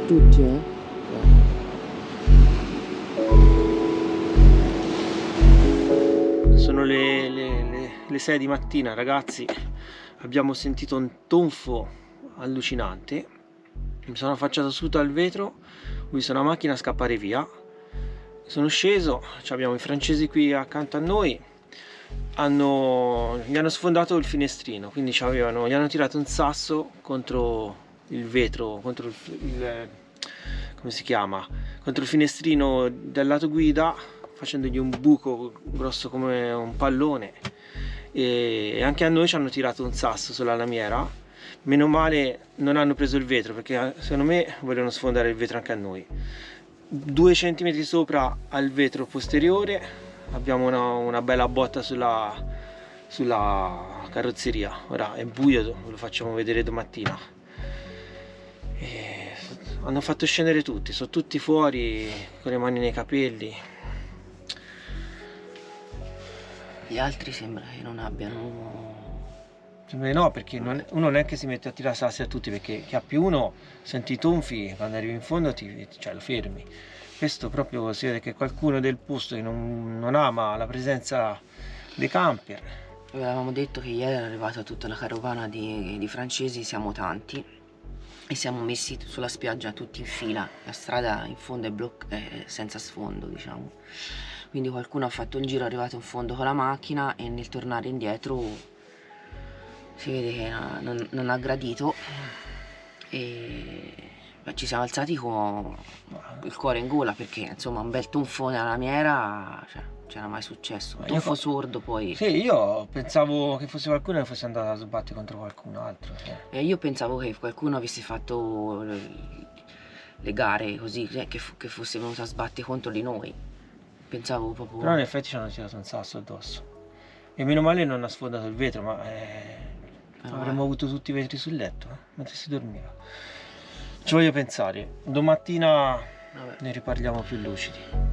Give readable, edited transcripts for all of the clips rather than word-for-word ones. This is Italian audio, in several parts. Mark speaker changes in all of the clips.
Speaker 1: Tutti, eh?
Speaker 2: Sono le 6 di mattina, ragazzi. Abbiamo sentito un tonfo allucinante. Mi sono affacciato subito al vetro, ho visto una macchina scappare via. Sono sceso, abbiamo i francesi qui accanto a noi. Gli hanno sfondato il finestrino, quindi gli hanno tirato un sasso contro il vetro, contro come si chiama? Contro il finestrino del lato guida, facendogli un buco grosso come un pallone. E anche a noi ci hanno tirato un sasso sulla lamiera. Meno male non hanno preso il vetro, perché secondo me vogliono sfondare il vetro anche a noi. 2 centimetri sopra al vetro posteriore abbiamo una bella botta sulla carrozzeria. Ora è buio, ve lo facciamo vedere domattina. E hanno fatto scendere tutti, sono tutti fuori con le mani nei capelli.
Speaker 1: Gli altri sembra che non abbiano...
Speaker 2: No, perché uno non è che si mette a tirare sassi a tutti, perché chi ha più uno senti i tonfi, quando arrivi in fondo lo fermi. Questo proprio si vede che è qualcuno del posto che non ama la presenza dei camper.
Speaker 1: Avevamo detto che ieri era arrivata tutta la carovana di francesi, siamo tanti e siamo messi sulla spiaggia tutti in fila. La strada in fondo è senza sfondo, diciamo. Quindi qualcuno ha fatto un giro, è arrivato in fondo con la macchina e nel tornare indietro si vede che non ha gradito e ci siamo alzati con il cuore in gola, perché insomma un bel tonfone alla lamiera, cioè, c'era mai successo. Un tonfo sordo poi.
Speaker 2: Sì, io pensavo che fosse qualcuno che fosse andato a sbattere contro qualcun altro.
Speaker 1: E io pensavo che qualcuno avesse fatto le gare così, che fosse venuto a sbattere contro di noi. Pensavo proprio...
Speaker 2: Però in effetti ci hanno tirato un sasso addosso. E meno male non ha sfondato il vetro, ma avremmo avuto tutti i vetri sul letto, mentre si dormiva. Ci voglio pensare, domattina ne riparliamo più lucidi.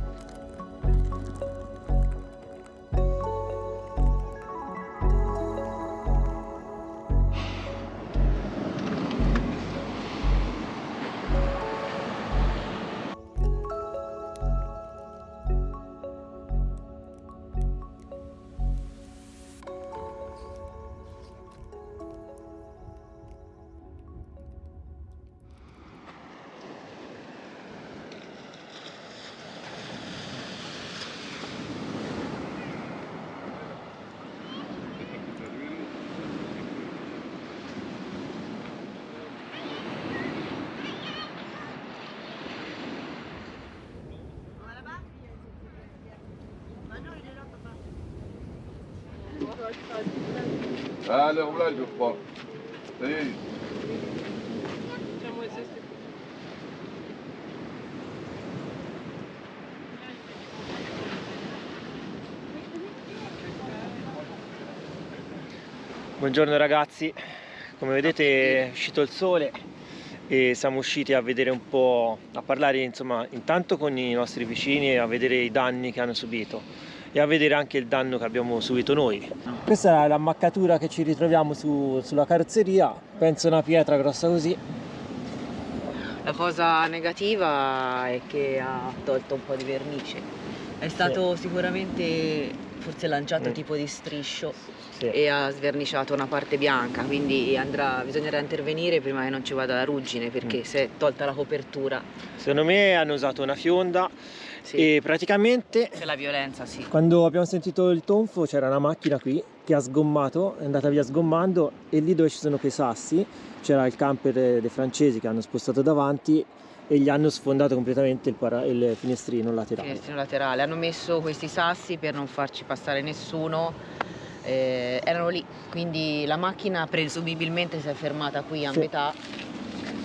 Speaker 3: Allez, voilà, je crois. Ça y est.
Speaker 2: Buongiorno ragazzi, come vedete è uscito il sole e siamo usciti a vedere un po', a parlare insomma intanto con i nostri vicini, a vedere i danni che hanno subito e a vedere anche il danno che abbiamo subito noi. Questa è l'ammaccatura che ci ritroviamo sulla carrozzeria, penso una pietra grossa così.
Speaker 1: La cosa negativa è che ha tolto un po' di vernice. È stato sicuramente forse lanciato tipo di striscio e ha sverniciato una parte bianca, quindi bisognerà intervenire prima che non ci vada la ruggine, perché se è tolta la copertura.
Speaker 2: Secondo me hanno usato una fionda e praticamente
Speaker 1: c'è la violenza, sì.
Speaker 2: Quando abbiamo sentito il tonfo c'era una macchina qui che ha sgommato, è andata via sgommando, e lì dove ci sono quei sassi c'era il camper dei francesi che hanno spostato davanti e gli hanno sfondato completamente il finestrino laterale.
Speaker 1: Finestrino laterale. Hanno messo questi sassi per non farci passare nessuno, erano lì, quindi la macchina presumibilmente si è fermata qui a metà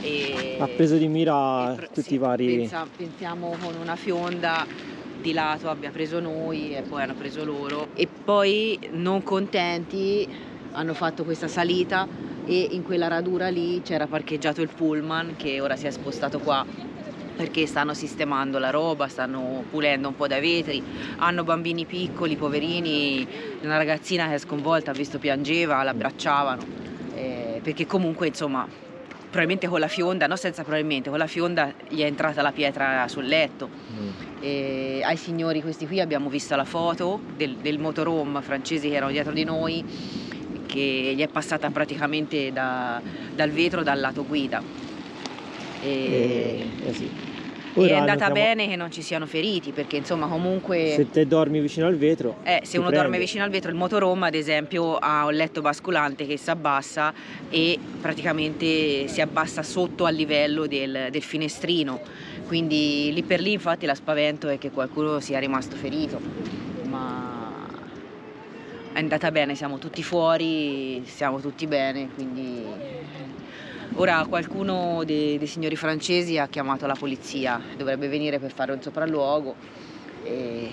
Speaker 1: e
Speaker 2: ha preso di mira tutti i vari...
Speaker 1: Pensiamo con una fionda di lato abbia preso noi e poi hanno preso loro, e poi non contenti hanno fatto questa salita e in quella radura lì c'era parcheggiato il pullman, che ora si è spostato qua perché stanno sistemando la roba, stanno pulendo un po' dai vetri, hanno bambini piccoli, poverini, una ragazzina che è sconvolta, ha visto piangeva, l'abbracciavano, perché comunque insomma probabilmente con la fionda, no senza probabilmente, con la fionda gli è entrata la pietra sul letto. E ai signori questi qui abbiamo visto la foto del motorhome francesi che erano dietro di noi, che gli è passata praticamente dal vetro dal lato guida.
Speaker 2: Sì.
Speaker 1: E è andata bene che non ci siano feriti, perché insomma comunque
Speaker 2: se te dormi vicino al vetro
Speaker 1: se uno dorme vicino al vetro, il motorhome ad esempio ha un letto basculante che si abbassa e praticamente si abbassa sotto al livello del finestrino, quindi lì per lì infatti la spavento è che qualcuno sia rimasto ferito, ma è andata bene, siamo tutti fuori, siamo tutti bene, quindi ora qualcuno dei signori francesi ha chiamato la polizia, dovrebbe venire per fare un sopralluogo e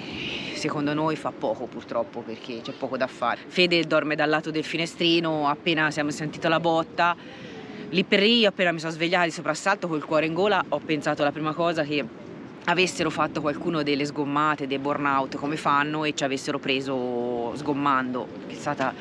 Speaker 1: secondo noi fa poco purtroppo, perché c'è poco da fare. Fede dorme dal lato del finestrino, appena abbiamo sentito la botta, lì per lì appena mi sono svegliata di soprassalto col cuore in gola, ho pensato la prima cosa che avessero fatto qualcuno delle sgommate, dei burnout come fanno e ci avessero preso sgommando, che è stata,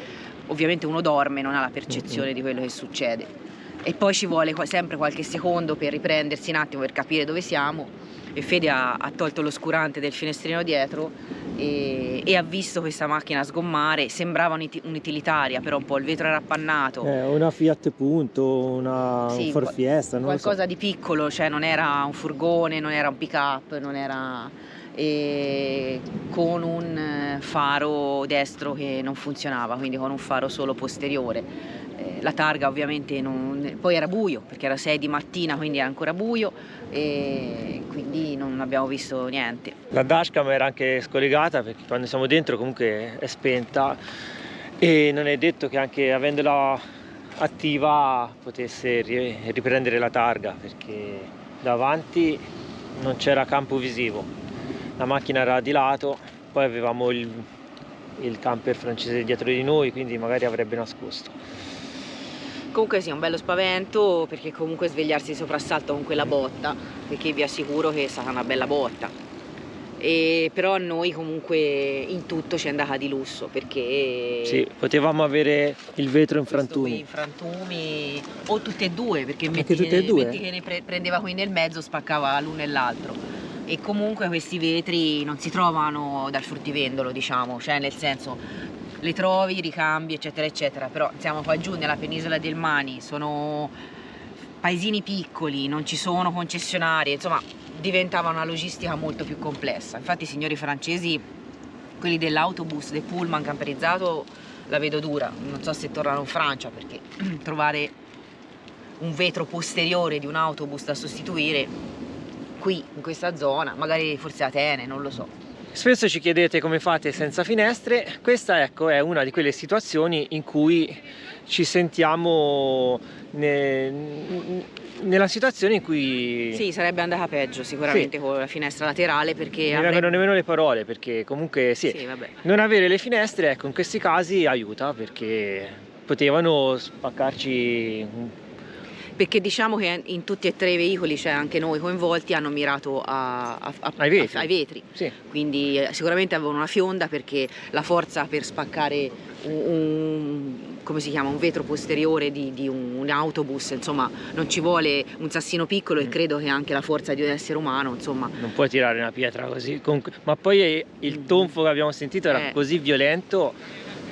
Speaker 1: ovviamente uno dorme, non ha la percezione di quello che succede. E poi ci vuole sempre qualche secondo per riprendersi un attimo, per capire dove siamo, e Fede ha tolto l'oscurante del finestrino dietro e ha visto questa macchina sgommare, sembrava un'utilitaria, però un po' il vetro era appannato.
Speaker 2: Una Fiat Punto, un Ford Fiesta, non
Speaker 1: qualcosa
Speaker 2: lo so.
Speaker 1: di piccolo, cioè non era un furgone, non era un pick up, non era... con un faro destro che non funzionava, quindi con un faro solo posteriore. La targa ovviamente poi era buio, perché era 6 di mattina, quindi era ancora buio e quindi non abbiamo visto niente.
Speaker 2: La dashcam era anche scollegata, perché quando siamo dentro comunque è spenta e non è detto che anche avendola attiva potesse riprendere la targa, perché davanti non c'era campo visivo, la macchina era di lato, poi avevamo il camper francese dietro di noi, quindi magari avrebbe nascosto.
Speaker 1: Comunque sì, un bello spavento, perché comunque svegliarsi di soprassalto con quella botta, perché vi assicuro che è stata una bella botta. Però a noi comunque in tutto ci è andata di lusso, perché
Speaker 2: sì, potevamo avere il vetro in frantumi.
Speaker 1: In frantumi o tutte e due, perché
Speaker 2: metti che
Speaker 1: ne prendeva qui nel mezzo, spaccava l'uno e l'altro. E comunque questi vetri non si trovano dal fruttivendolo, diciamo, cioè nel senso le trovi, ricambi eccetera eccetera, però siamo qua giù nella penisola del Mani, sono paesini piccoli, non ci sono concessionarie, insomma diventava una logistica molto più complessa. Infatti i signori francesi, quelli dell'autobus, del pullman camperizzato, la vedo dura, non so se tornano in Francia, perché trovare un vetro posteriore di un autobus da sostituire qui in questa zona, magari forse Atene, non lo so.
Speaker 2: Spesso ci chiedete come fate senza finestre. Questa, ecco, è una di quelle situazioni in cui ci sentiamo nella situazione in cui
Speaker 1: sì, sarebbe andata peggio sicuramente, sì, con la finestra laterale, perché
Speaker 2: non mi vengono nemmeno le parole, perché comunque sì,
Speaker 1: vabbè,
Speaker 2: non avere le finestre, ecco, in questi casi aiuta, perché potevano spaccarci.
Speaker 1: Perché diciamo che in tutti e tre i veicoli, cioè anche noi coinvolti, hanno mirato ai vetri.
Speaker 2: Sì.
Speaker 1: Quindi sicuramente avevano una fionda, perché la forza per spaccare come si chiama, un vetro posteriore di un autobus, insomma non ci vuole un sassino piccolo, e credo che anche la forza di un essere umano, insomma.
Speaker 2: Non puoi tirare una pietra così, ma poi il tonfo che abbiamo sentito era così violento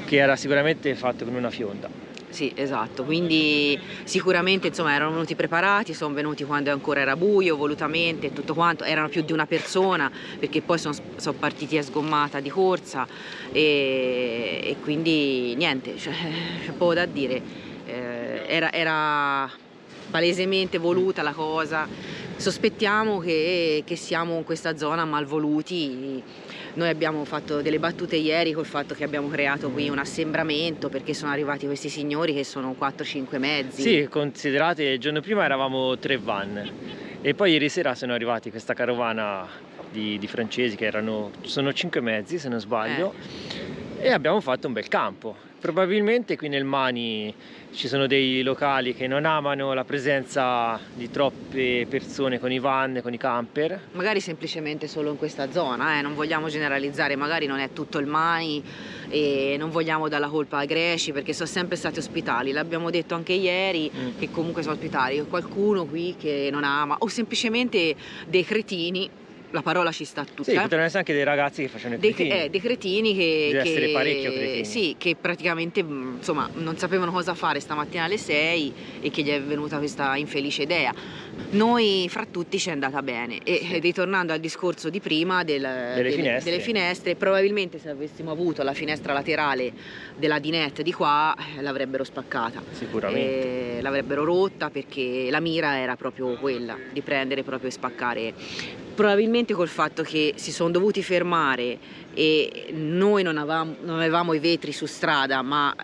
Speaker 2: che era sicuramente fatto con una fionda.
Speaker 1: Sì, esatto, quindi sicuramente insomma erano venuti preparati, sono venuti quando ancora era buio, volutamente e tutto quanto, erano più di una persona, perché poi sono partiti a sgommata di corsa e quindi niente, c'è poco da dire, era palesemente voluta la cosa. Sospettiamo che siamo in questa zona malvoluti. Noi abbiamo fatto delle battute ieri col fatto che abbiamo creato qui un assembramento, perché sono arrivati questi signori che sono 4-5 mezzi.
Speaker 2: Sì, considerate, il giorno prima eravamo 3 van e poi ieri sera sono arrivati questa carovana di francesi che sono 5 mezzi se non sbaglio, e abbiamo fatto un bel campo. Probabilmente qui nel Mani ci sono dei locali che non amano la presenza di troppe persone con i van, con i camper.
Speaker 1: Magari semplicemente solo in questa zona, non vogliamo generalizzare, magari non è tutto il Mani e non vogliamo dare la colpa ai greci perché sono sempre stati ospitali, l'abbiamo detto anche ieri che comunque sono ospitali, qualcuno qui che non ama o semplicemente dei cretini. La parola ci sta tutta.
Speaker 2: Sì, potrebbero essere anche dei ragazzi che facevano i cretini.
Speaker 1: Dei cretini che...
Speaker 2: Deve essere parecchio cretini.
Speaker 1: Sì, che praticamente insomma non sapevano cosa fare stamattina alle 6 e che gli è venuta questa infelice idea. Noi fra tutti ci è andata bene e ritornando al discorso di prima delle finestre, probabilmente se avessimo avuto la finestra laterale della dinette di qua l'avrebbero spaccata.
Speaker 2: Sicuramente.
Speaker 1: L'avrebbero rotta perché la mira era proprio quella, di prendere proprio e spaccare. Probabilmente col fatto che si sono dovuti fermare e noi non avevamo i vetri su strada ma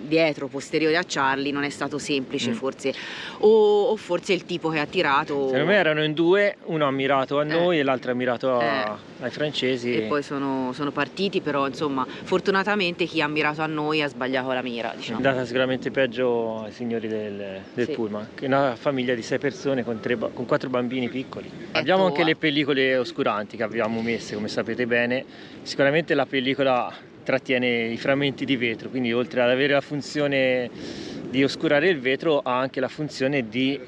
Speaker 1: dietro, posteriori a Charlie, non è stato semplice forse, o forse il tipo che ha tirato.
Speaker 2: Secondo me erano in due, uno ha mirato a noi e l'altro ha mirato ai francesi.
Speaker 1: E poi sono partiti, però insomma fortunatamente chi ha mirato a noi ha sbagliato la mira, diciamo.
Speaker 2: È andata sicuramente peggio ai signori del pullman, che è una famiglia di 6 persone con 4 bambini piccoli. Abbiamo anche le pellicole oscuranti che abbiamo messe, come sapete bene. Sicuramente la pellicola trattiene i frammenti di vetro, quindi oltre ad avere la funzione di oscurare il vetro ha anche la funzione di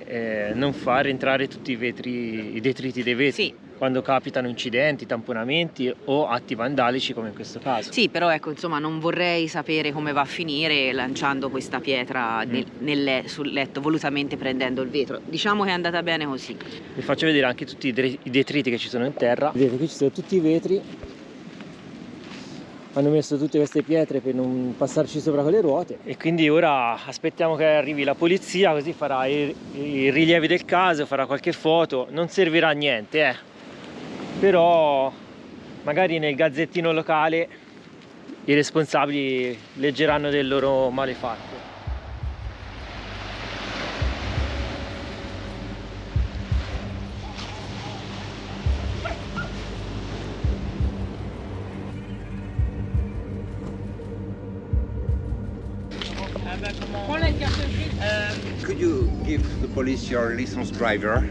Speaker 2: non far entrare tutti i detriti dei vetri.
Speaker 1: Sì.
Speaker 2: Quando capitano incidenti, tamponamenti o atti vandalici come in questo caso.
Speaker 1: Sì, però ecco, insomma, non vorrei sapere come va a finire lanciando questa pietra sul letto, volutamente prendendo il vetro. Diciamo che è andata bene così.
Speaker 2: Vi faccio vedere anche tutti i detriti che ci sono in terra. Vedete, qui ci sono tutti i vetri. Hanno messo tutte queste pietre per non passarci sopra con le ruote e quindi ora aspettiamo che arrivi la polizia, così farà i rilievi del caso, farà qualche foto, non servirà a niente, però magari nel gazzettino locale i responsabili leggeranno del loro malefatto.
Speaker 4: Could you give the police your license driver?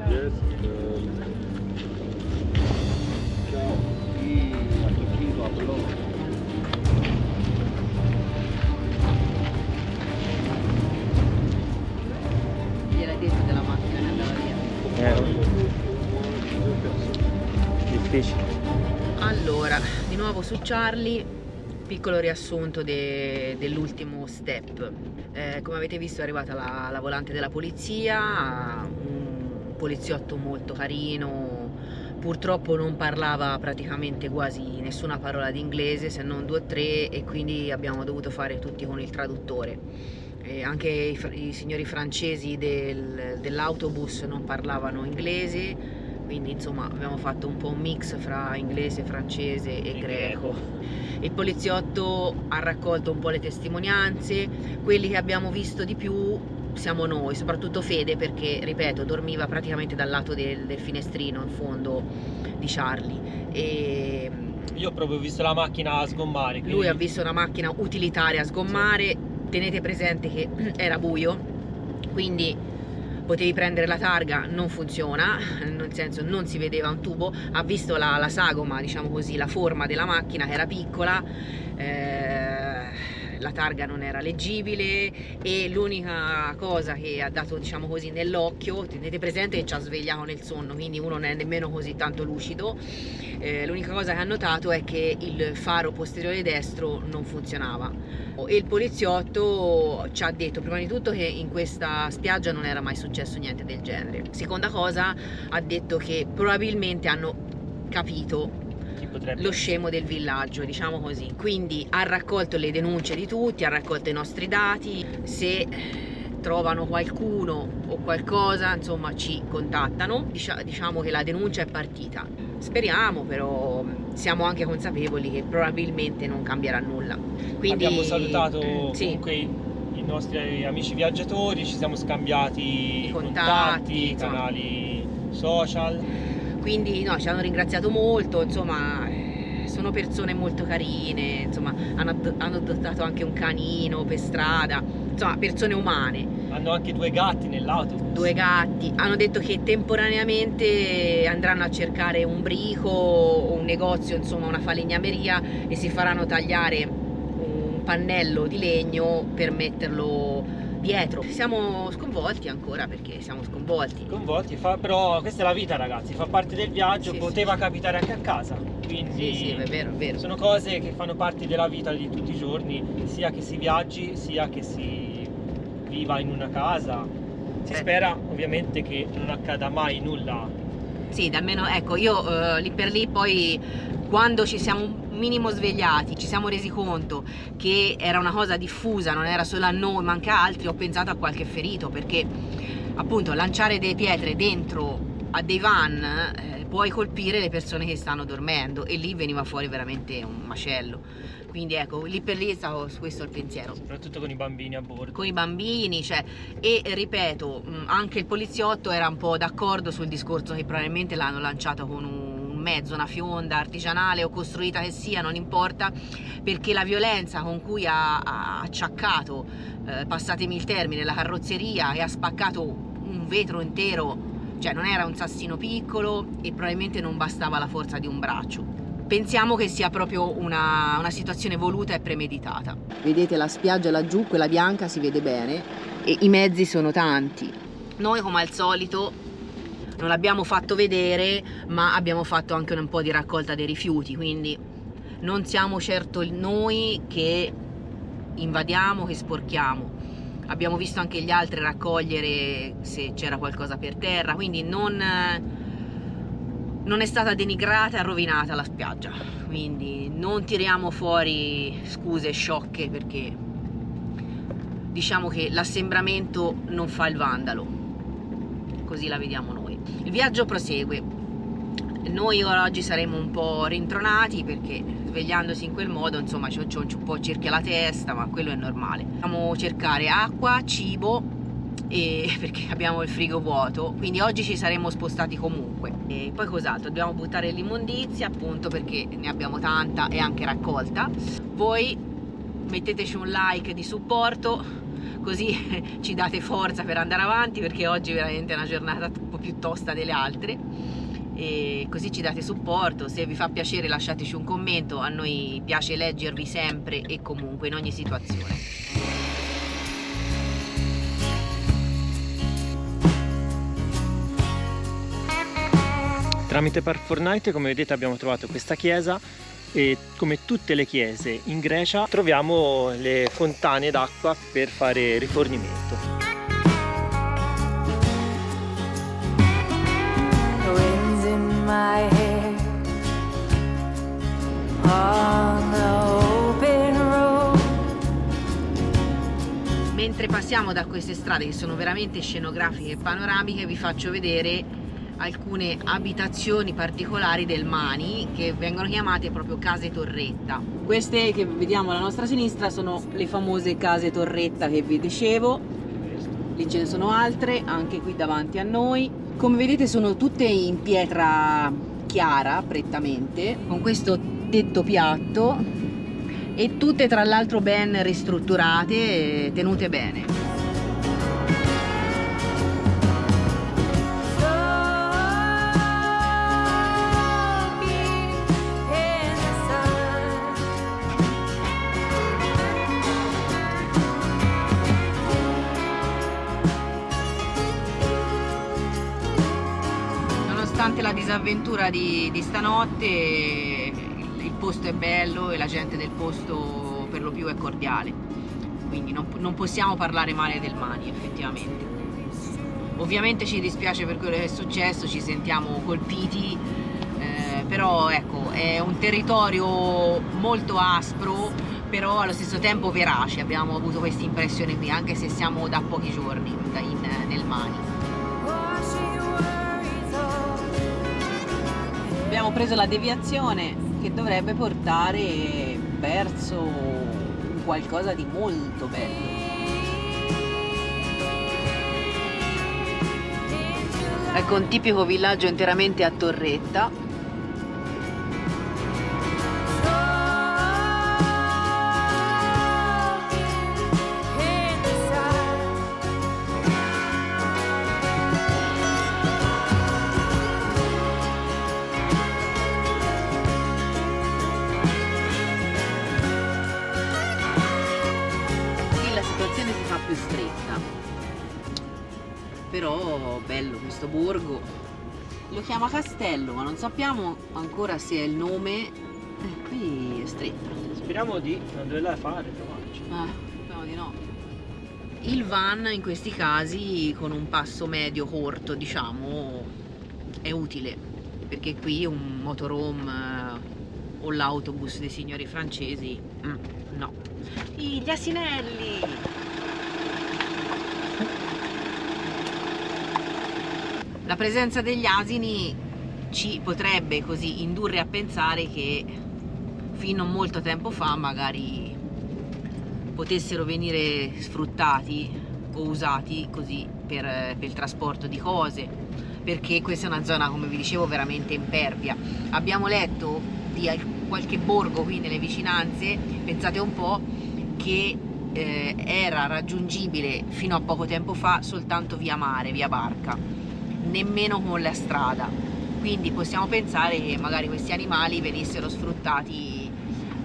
Speaker 3: Yes.
Speaker 1: Gliel'hai detto della macchina che andava via?
Speaker 2: Difficile.
Speaker 1: Allora, di nuovo su Charlie, piccolo riassunto dell'ultimo step. Come avete visto è arrivata la volante della polizia, un poliziotto molto carino, purtroppo non parlava praticamente quasi nessuna parola di inglese se non 2 o 3 e quindi abbiamo dovuto fare tutti con il traduttore. Anche i signori francesi dell'autobus non parlavano inglese, quindi insomma abbiamo fatto un po' un mix fra inglese, francese e greco. Il poliziotto ha raccolto un po' le testimonianze, quelli che abbiamo visto di più siamo noi, soprattutto Fede perché, ripeto, dormiva praticamente dal lato del finestrino in fondo di Charlie. E
Speaker 2: io proprio ho visto la macchina a sgommare.
Speaker 1: lui ha visto una macchina utilitaria a sgommare, tenete presente che era buio, quindi potevi prendere la targa, non funziona, nel senso non si vedeva un tubo, ha visto la sagoma, diciamo così, la forma della macchina che era piccola, la targa non era leggibile e l'unica cosa che ha dato, diciamo così, nell'occhio, tenete presente che ci ha svegliato nel sonno, quindi uno non è nemmeno così tanto lucido, l'unica cosa che ha notato è che il faro posteriore destro non funzionava e il poliziotto ci ha detto prima di tutto che in questa spiaggia non era mai successo niente del genere. Seconda cosa, ha detto che probabilmente hanno capito lo scemo del villaggio, diciamo così, quindi ha raccolto le denunce di tutti, ha raccolto i nostri dati, se trovano qualcuno o qualcosa insomma ci contattano, diciamo che la denuncia è partita, speriamo, però siamo anche consapevoli che probabilmente non cambierà nulla. Quindi
Speaker 2: abbiamo salutato
Speaker 1: sì,
Speaker 2: comunque i nostri amici viaggiatori, ci siamo scambiati
Speaker 1: i contatti,
Speaker 2: canali social.
Speaker 1: Quindi no, ci hanno ringraziato molto, insomma, sono persone molto carine, insomma, hanno adottato anche un canino per strada, insomma, persone umane.
Speaker 2: Hanno anche 2 gatti nell'autobus.
Speaker 1: 2 gatti, hanno detto che temporaneamente andranno a cercare un brico o un negozio, insomma una falegnameria, e si faranno tagliare un pannello di legno per metterlo dietro. Siamo sconvolti ancora, perché siamo sconvolti.
Speaker 2: Però questa è la vita, ragazzi, fa parte del viaggio,
Speaker 1: Sì,
Speaker 2: poteva
Speaker 1: sì.
Speaker 2: capitare anche a casa. Quindi
Speaker 1: Sì, è vero, è vero.
Speaker 2: sono cose che fanno parte della vita di tutti i giorni, sia che si viaggi, sia che si viva in una casa. Si spera ovviamente che non accada mai nulla.
Speaker 1: Sì, almeno ecco, io lì per lì poi, quando ci siamo un minimo svegliati, ci siamo resi conto che era una cosa diffusa, non era solo a noi ma anche a altri, ho pensato a qualche ferito, perché appunto lanciare delle pietre dentro a dei van puoi colpire le persone che stanno dormendo, e lì veniva fuori veramente un macello. Quindi ecco, lì per lì stavo questo il pensiero.
Speaker 2: Soprattutto con i bambini a bordo.
Speaker 1: Con i bambini, cioè, e ripeto, anche il poliziotto era un po' d'accordo sul discorso che probabilmente l'hanno lanciato con un mezzo, una fionda artigianale o costruita che sia, non importa, perché la violenza con cui ha acciaccato, passatemi il termine, la carrozzeria, e ha spaccato un vetro intero, cioè non era un sassino piccolo, e probabilmente non bastava la forza di un braccio. Pensiamo che sia proprio una situazione voluta e premeditata. Vedete la spiaggia laggiù, quella bianca, si vede bene, e i mezzi sono tanti. Noi, come al solito, non l'abbiamo fatto vedere, ma abbiamo fatto anche un po' di raccolta dei rifiuti, quindi non siamo certo noi che invadiamo, che sporchiamo. Abbiamo visto anche gli altri raccogliere se c'era qualcosa per terra, quindi non è stata denigrata e rovinata la spiaggia, quindi non tiriamo fuori scuse sciocche, perché diciamo che l'assembramento non fa il vandalo, così la vediamo noi. Il viaggio prosegue, noi oggi saremo un po' rintronati, perché svegliandosi in quel modo, insomma, c'è un po' circa la testa, ma quello è normale. Dobbiamo cercare acqua, cibo, perché abbiamo il frigo vuoto, quindi oggi ci saremmo spostati comunque. E poi cos'altro? Dobbiamo buttare l'immondizia, appunto, perché ne abbiamo tanta e anche raccolta. Voi metteteci un like di supporto, così ci date forza per andare avanti, perché oggi veramente è una giornata un po' più tosta delle altre, e così ci date supporto. Se vi fa piacere lasciateci un commento, a noi piace leggervi sempre e comunque in ogni situazione.
Speaker 2: Tramite Park4Night, come vedete, abbiamo trovato questa chiesa, e come tutte le chiese in Grecia troviamo le fontane d'acqua per fare rifornimento.
Speaker 5: Winds in my hair on the open road.
Speaker 1: Mentre passiamo da queste strade che sono veramente scenografiche e panoramiche, vi faccio vedere alcune abitazioni particolari del Mani, che vengono chiamate proprio case torretta. Queste che vediamo alla nostra sinistra sono le famose case torretta che vi dicevo. Lì ce ne sono altre anche qui davanti a noi. Come vedete sono tutte in pietra chiara prettamente, con questo tetto piatto, e tutte tra l'altro ben ristrutturate e tenute bene. Nonostante la disavventura di stanotte, il posto è bello e la gente del posto per lo più è cordiale, quindi non possiamo parlare male del Mani, effettivamente. Ovviamente ci dispiace per quello che è successo, ci sentiamo colpiti, però ecco, è un territorio molto aspro, però allo stesso tempo verace. Abbiamo avuto questa impressione qui, anche se siamo da pochi giorni nel Mani. Abbiamo preso la deviazione che dovrebbe portare verso qualcosa di molto bello. Ecco un tipico villaggio interamente a torretta. Qui la situazione si fa più stretta. Però bello questo borgo, lo chiama castello ma non sappiamo ancora se è il nome. Qui è stretta.
Speaker 2: Speriamo di non doverla fare, provarci.
Speaker 1: Speriamo di no. Il van in questi casi con un passo medio corto diciamo è utile, perché qui un motorhome o l'autobus dei signori francesi no. Gli asinelli! La presenza degli asini ci potrebbe così indurre a pensare che fino a molto tempo fa magari potessero venire sfruttati o usati così per il trasporto di cose, perché questa è una zona, come vi dicevo, veramente impervia. Abbiamo letto di qualche borgo qui nelle vicinanze, pensate un po', che era raggiungibile fino a poco tempo fa soltanto via mare, via barca, nemmeno con la strada, quindi possiamo pensare che magari questi animali venissero sfruttati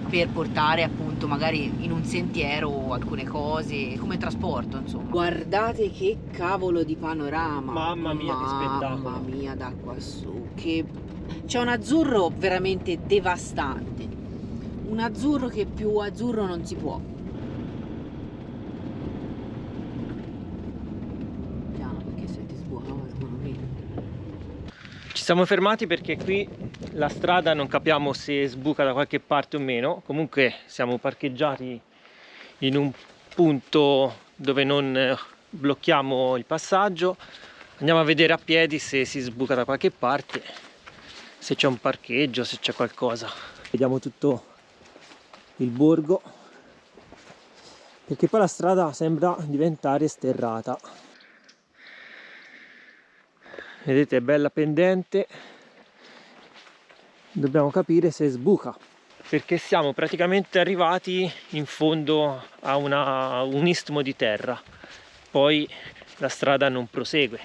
Speaker 1: per portare appunto magari in un sentiero alcune cose come trasporto, insomma. Guardate che cavolo di panorama,
Speaker 2: Mamma mia, che spettacolo.
Speaker 1: Mamma mia, da quassù, che c'è un azzurro veramente devastante, un azzurro che più azzurro non si può.
Speaker 2: Ci siamo fermati perché qui la strada non capiamo se sbuca da qualche parte o meno. Comunque siamo parcheggiati in un punto dove non blocchiamo il passaggio. Andiamo a vedere a piedi se si sbuca da qualche parte, se c'è un parcheggio, se c'è qualcosa. Vediamo tutto il borgo, perché poi la strada sembra diventare sterrata. Vedete, è bella pendente, dobbiamo capire se sbuca, perché siamo praticamente arrivati in fondo a un istmo di terra, poi la strada non prosegue.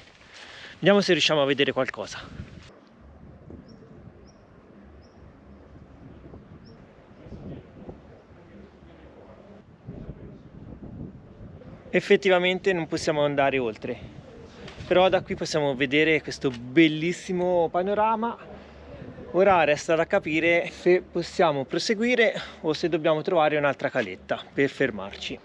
Speaker 2: Vediamo se riusciamo a vedere qualcosa. Effettivamente non possiamo andare oltre. Però da qui possiamo vedere questo bellissimo panorama. Ora resta da capire se possiamo proseguire o se dobbiamo trovare un'altra caletta per fermarci.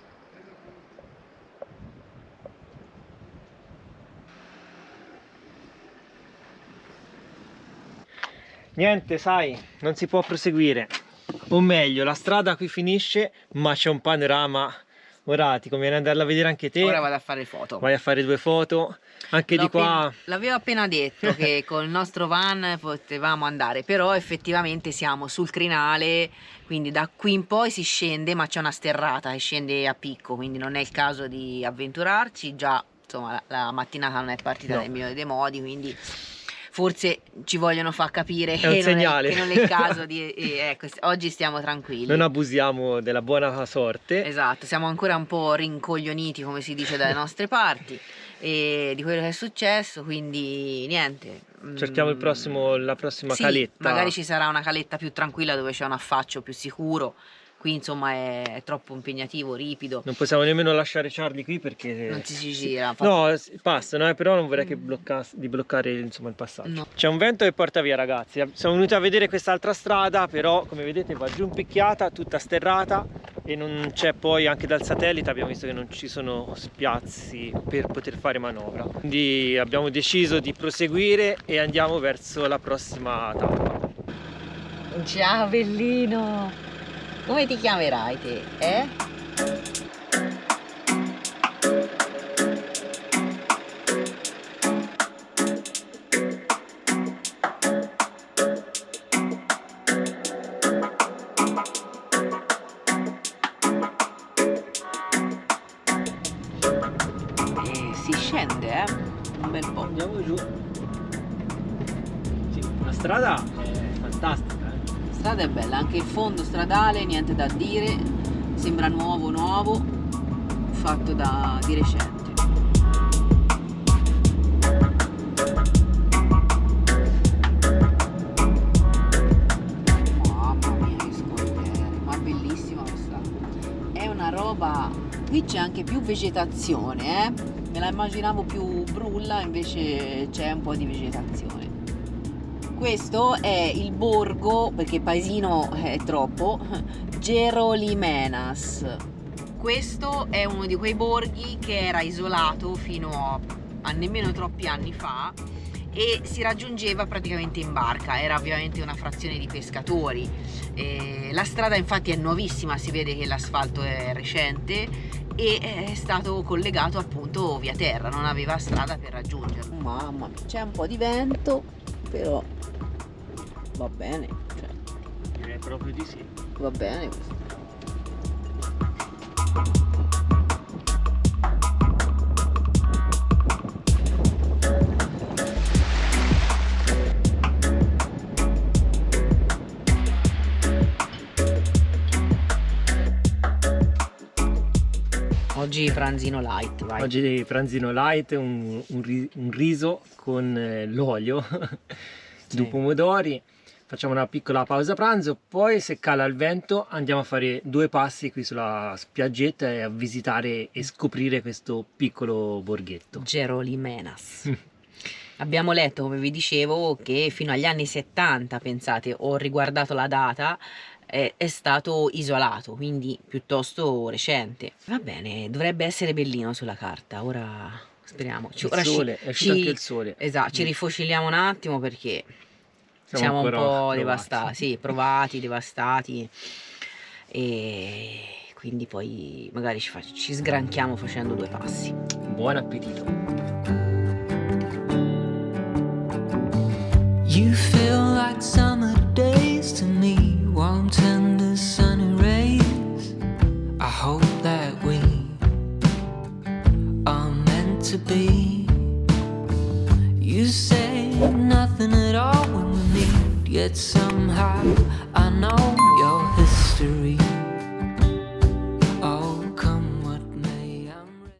Speaker 2: Niente, sai, non si può proseguire. O meglio, la strada qui finisce, ma c'è un panorama. Ora ti conviene andarla a vedere anche te.
Speaker 1: Ora vado a fare foto.
Speaker 2: Vai a fare 2 foto. Anche di qua.
Speaker 1: L'avevo appena detto che col nostro van potevamo andare, però effettivamente siamo sul crinale, quindi da qui in poi si scende, ma c'è una sterrata che scende a picco, quindi non è il caso di avventurarci. Già insomma la mattinata non è partita nel mio dei modi, quindi forse ci vogliono far capire che non è il caso di ecco, oggi stiamo tranquilli.
Speaker 2: Non abusiamo della buona sorte.
Speaker 1: Esatto, siamo ancora un po' rincoglioniti, come si dice dalle nostre parti, e di quello che è successo, quindi niente.
Speaker 2: Cerchiamo la prossima caletta.
Speaker 1: Magari ci sarà una caletta più tranquilla dove c'è un affaccio più sicuro. Qui insomma è troppo impegnativo, ripido.
Speaker 2: Non possiamo nemmeno lasciare Charlie qui perché
Speaker 1: non si gira.
Speaker 2: No, passano, però non vorrei che di bloccare insomma il passaggio. No. C'è un vento che porta via, ragazzi. Siamo venuti a vedere quest'altra strada, però come vedete va giù in picchiata, tutta sterrata, e non c'è poi, anche dal satellite abbiamo visto che non ci sono spiazzi per poter fare manovra. Quindi abbiamo deciso di proseguire e andiamo verso la prossima tappa.
Speaker 1: Ciao bellino! Come ti chiamerai te, eh? Si scende, un bel po'.
Speaker 2: Andiamo giù. strada è fantastica, eh.
Speaker 1: La strada è bella, anche il fondo stradale, niente da dire, sembra nuovo, fatto di recente. Mamma mia che scorpiere, ma bellissima questa. È una roba, qui c'è anche più vegetazione, me la immaginavo più brulla, invece c'è un po' di vegetazione. Questo è il borgo, perché paesino è troppo, Gerolimenas. Questo è uno di quei borghi che era isolato fino a nemmeno troppi anni fa e si raggiungeva praticamente in barca, era ovviamente una frazione di pescatori. La strada infatti è nuovissima, si vede che l'asfalto è recente e è stato collegato appunto via terra, non aveva strada per raggiungerlo. Mamma mia, c'è un po' di vento, però va bene, cioè,
Speaker 2: È proprio di sì.
Speaker 1: va bene questo. Oggi pranzino light, vai.
Speaker 2: Oggi pranzino light, un riso con l'olio
Speaker 1: Sì.
Speaker 2: di pomodori. Facciamo una piccola pausa pranzo, poi se cala il vento andiamo a fare 2 passi qui sulla spiaggetta e a visitare e scoprire questo piccolo borghetto.
Speaker 1: Gerolimenas. Abbiamo letto, come vi dicevo, che fino agli anni 70, pensate, ho riguardato la data, è stato isolato, quindi piuttosto recente. Va bene, dovrebbe essere bellino sulla carta, ora speriamo.
Speaker 2: Il sole, è uscito anche il sole.
Speaker 1: Esatto, ci rifocilliamo un attimo perché siamo un
Speaker 2: ancora
Speaker 1: po'
Speaker 2: provati.
Speaker 1: devastati, sì, provati, devastati, e quindi poi magari ci sgranchiamo facendo 2 passi.
Speaker 2: Buon appetito!
Speaker 5: You feel like summer days to me, warm tender sunny rays. I hope that we are meant to be. You say nothing at all when we meet, yet somehow I know your history.